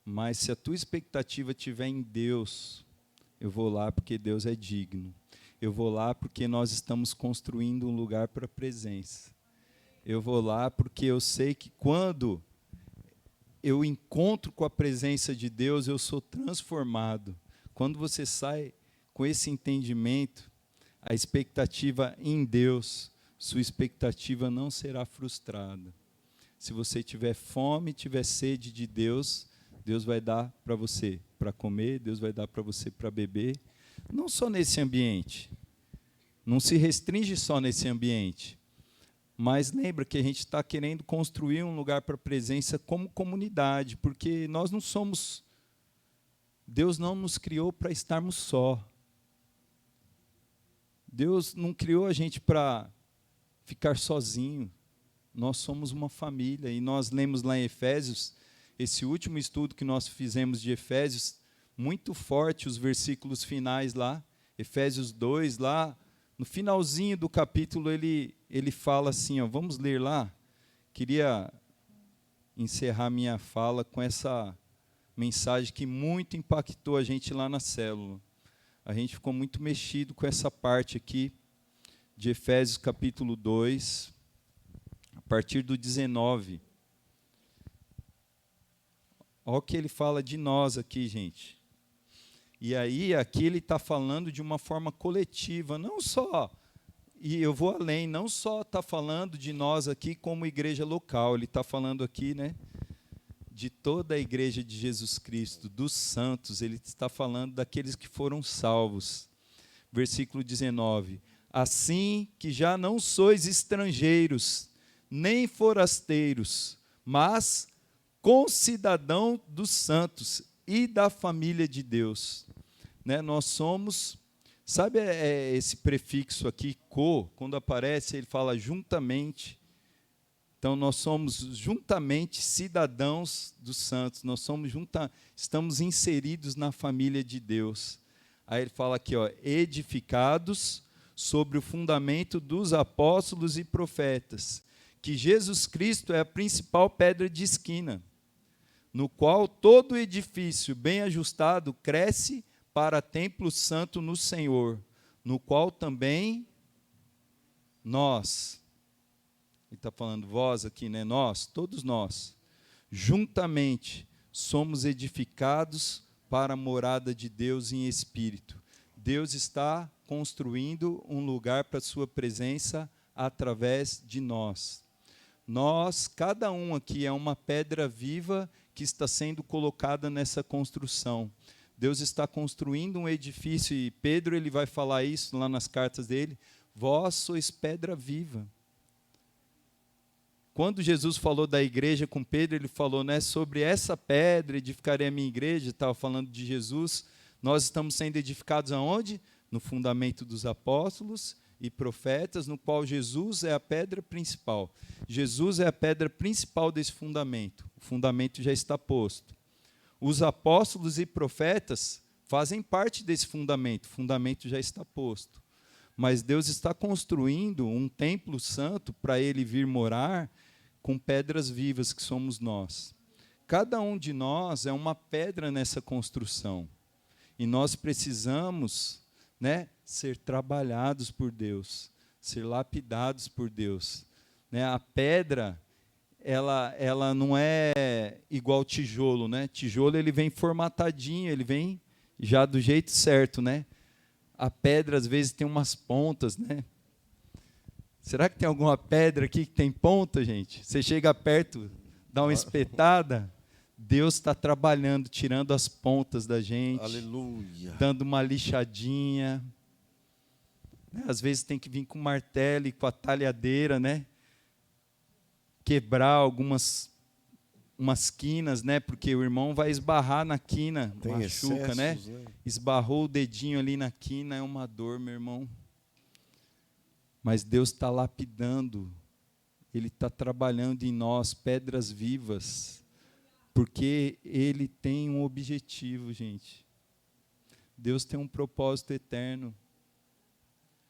Mas se a tua expectativa estiver em Deus, eu vou lá porque Deus é digno. Eu vou lá porque nós estamos construindo um lugar para a presença. Eu vou lá porque eu sei que quando eu encontro com a presença de Deus, eu sou transformado. Quando você sai com esse entendimento, a expectativa em Deus, sua expectativa não será frustrada. Se você tiver fome, tiver sede de Deus, Deus vai dar para você para comer, Deus vai dar para você para beber. Não só nesse ambiente. Não se restringe só nesse ambiente. Mas lembra que a gente está querendo construir um lugar para a presença como comunidade, porque nós não somos... Deus não nos criou para estarmos só. Deus não criou a gente para ficar sozinho. Nós somos uma família. E nós lemos lá em Efésios, esse último estudo que nós fizemos de Efésios, muito forte os versículos finais lá. Efésios 2, lá no finalzinho do capítulo, ele fala assim, ó, vamos ler lá. Queria encerrar minha fala com essa mensagem que muito impactou a gente lá na célula. A gente ficou muito mexido com essa parte aqui de Efésios capítulo 2, a partir do 19. Olha o que ele fala de nós aqui, gente. E aí, aqui ele está falando de uma forma coletiva, não só, e eu vou além, não só está falando de nós aqui como igreja local, ele está falando aqui, né, de toda a igreja de Jesus Cristo, dos santos, ele está falando daqueles que foram salvos. Versículo 19. Assim que já não sois estrangeiros, nem forasteiros, mas concidadão dos santos e da família de Deus. Né? Nós somos, sabe esse prefixo aqui, co, quando aparece, ele fala juntamente. Então, nós somos juntamente cidadãos dos santos, nós somos estamos inseridos na família de Deus. Aí ele fala aqui, ó, edificados sobre o fundamento dos apóstolos e profetas, que Jesus Cristo é a principal pedra de esquina, no qual todo edifício bem ajustado cresce para templo santo no Senhor, no qual também nós... Ele está falando vós aqui, né? Nós, todos nós, juntamente somos edificados para a morada de Deus em espírito. Deus está construindo um lugar para a sua presença através de nós. Nós, cada um aqui é uma pedra viva que está sendo colocada nessa construção. Deus está construindo um edifício e Pedro ele vai falar isso lá nas cartas dele. Vós sois pedra viva. Quando Jesus falou da igreja com Pedro, ele falou, né, sobre essa pedra edificarei a minha igreja, estava falando de Jesus. Nós estamos sendo edificados aonde? No fundamento dos apóstolos e profetas, no qual Jesus é a pedra principal. Jesus é a pedra principal desse fundamento. O fundamento já está posto. Os apóstolos e profetas fazem parte desse fundamento. O fundamento já está posto. Mas Deus está construindo um templo santo para ele vir morar com pedras vivas que somos nós. Cada um de nós é uma pedra nessa construção. E nós precisamos, né, ser trabalhados por Deus, ser lapidados por Deus. Né? A pedra, ela não é igual tijolo. Né? Tijolo ele vem formatadinho, ele vem já do jeito certo. Né? A pedra, às vezes, tem umas pontas, né? Será que tem alguma pedra aqui que tem ponta, gente? Você chega perto, dá uma espetada, Deus está trabalhando, tirando as pontas da gente, Aleluia. dando uma lixadinha. Às vezes tem que vir com o martelo e com a talhadeira, né? Quebrar umas quinas, né? Porque o irmão vai esbarrar na quina, Tem machuca, né? excessos, né? Esbarrou o dedinho ali na quina, é uma dor, meu irmão. Mas Deus está lapidando, Ele está trabalhando em nós, pedras vivas, porque Ele tem um objetivo, gente. Deus tem um propósito eterno.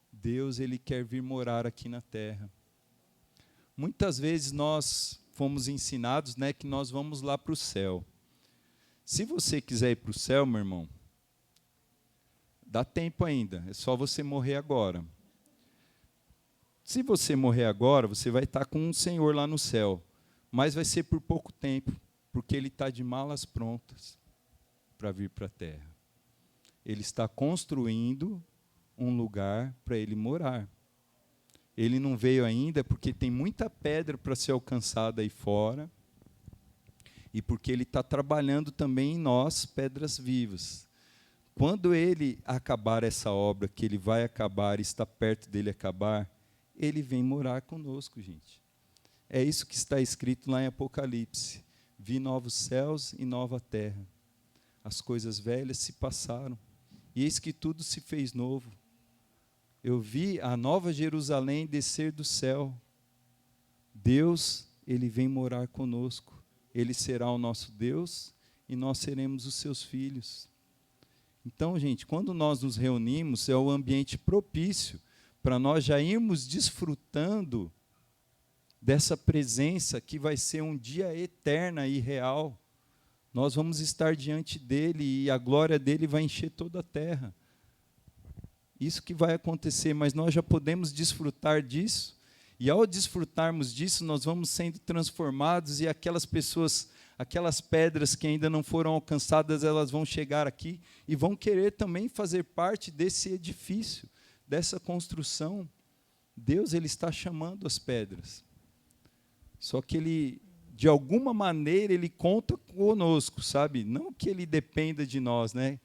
Deus, Ele quer vir morar aqui na terra. Muitas vezes nós fomos ensinados, né, que nós vamos lá para o céu. Se você quiser ir para o céu, meu irmão, dá tempo ainda, é só você morrer agora. Se você morrer agora, você vai estar com um Senhor lá no céu, mas vai ser por pouco tempo, porque Ele está de malas prontas para vir para a terra. Ele está construindo um lugar para Ele morar. Ele não veio ainda porque tem muita pedra para ser alcançada aí fora, e porque Ele está trabalhando também em nós, pedras vivas. Quando Ele acabar essa obra, que Ele vai acabar e está perto dele acabar, Ele vem morar conosco, gente. É isso que está escrito lá em Apocalipse. Vi novos céus e nova terra. As coisas velhas se passaram, e eis que tudo se fez novo. Eu vi a nova Jerusalém descer do céu. Deus, Ele vem morar conosco. Ele será o nosso Deus e nós seremos os seus filhos. Então, gente, quando nós nos reunimos, é o ambiente propício para nós já irmos desfrutando dessa presença que vai ser um dia eterna e real. Nós vamos estar diante dele e a glória dele vai encher toda a terra. Isso que vai acontecer, mas nós já podemos desfrutar disso, e ao desfrutarmos disso, nós vamos sendo transformados, e aquelas pessoas, aquelas pedras que ainda não foram alcançadas, elas vão chegar aqui e vão querer também fazer parte desse edifício, dessa construção. Deus, Ele está chamando as pedras. Só que Ele, de alguma maneira, Ele conta conosco, sabe? Não que Ele dependa de nós, né?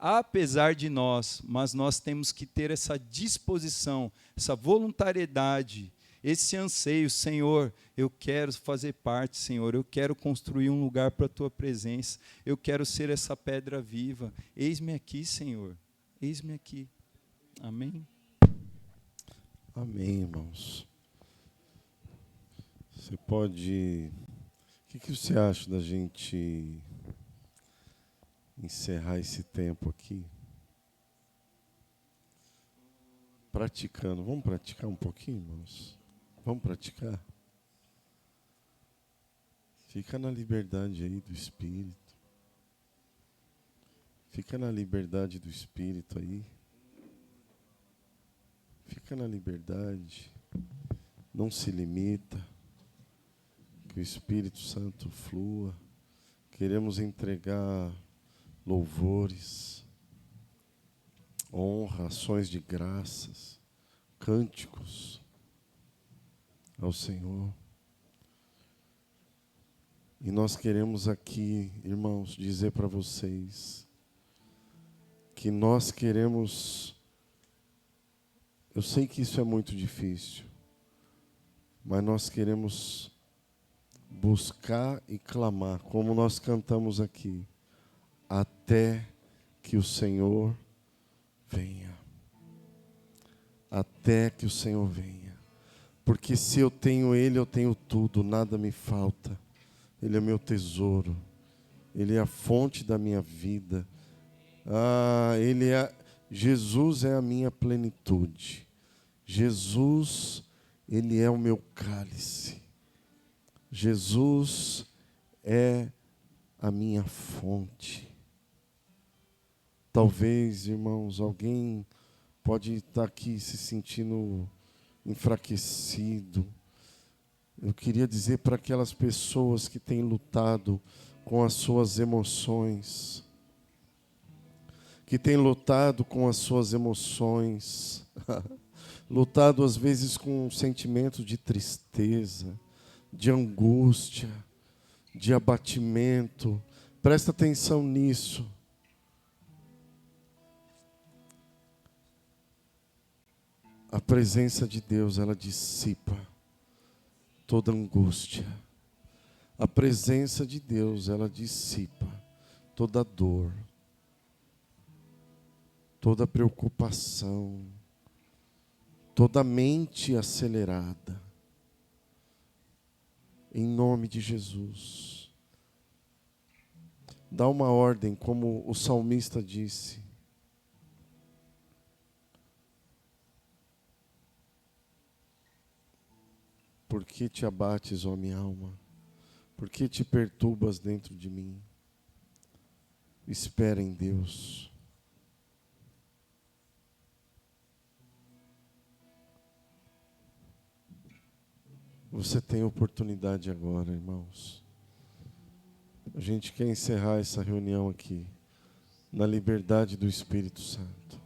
Apesar de nós, mas nós temos que ter essa disposição, essa voluntariedade, esse anseio. Senhor, eu quero fazer parte, Senhor, eu quero construir um lugar para a Tua presença, eu quero ser essa pedra viva. Eis-me aqui, Senhor, eis-me aqui. Amém? Amém, irmãos. Você pode... O que você acha da gente encerrar esse tempo aqui? Praticando. Vamos praticar um pouquinho, irmãos? Vamos praticar? Fica na liberdade aí do Espírito. Fica na liberdade do Espírito aí. Fica na liberdade. Não se limita. Que o Espírito Santo flua. Queremos entregar louvores, honra, ações de graças, cânticos ao Senhor. E nós queremos aqui, irmãos, dizer para vocês que nós queremos... Eu sei que isso é muito difícil, mas nós queremos buscar e clamar, como nós cantamos aqui, até que o Senhor venha. Até que o Senhor venha. Porque se eu tenho Ele, eu tenho tudo, nada me falta. Ele é meu tesouro. Ele é a fonte da minha vida. Jesus é a minha plenitude. Jesus, Ele é o meu cálice. Jesus é a minha fonte. Talvez, irmãos, alguém pode estar aqui se sentindo enfraquecido. Eu queria dizer para aquelas pessoas que têm lutado com as suas emoções, lutado às vezes com um sentimento de tristeza, de angústia, de abatimento. Presta atenção nisso. A presença de Deus, ela dissipa toda angústia. A presença de Deus, ela dissipa toda dor, toda preocupação, toda mente acelerada. Em nome de Jesus. Dá uma ordem, como o salmista disse. Por que te abates, ó minha alma? Por que te perturbas dentro de mim? Espera em Deus. Você tem oportunidade agora, irmãos. A gente quer encerrar essa reunião aqui, na liberdade do Espírito Santo.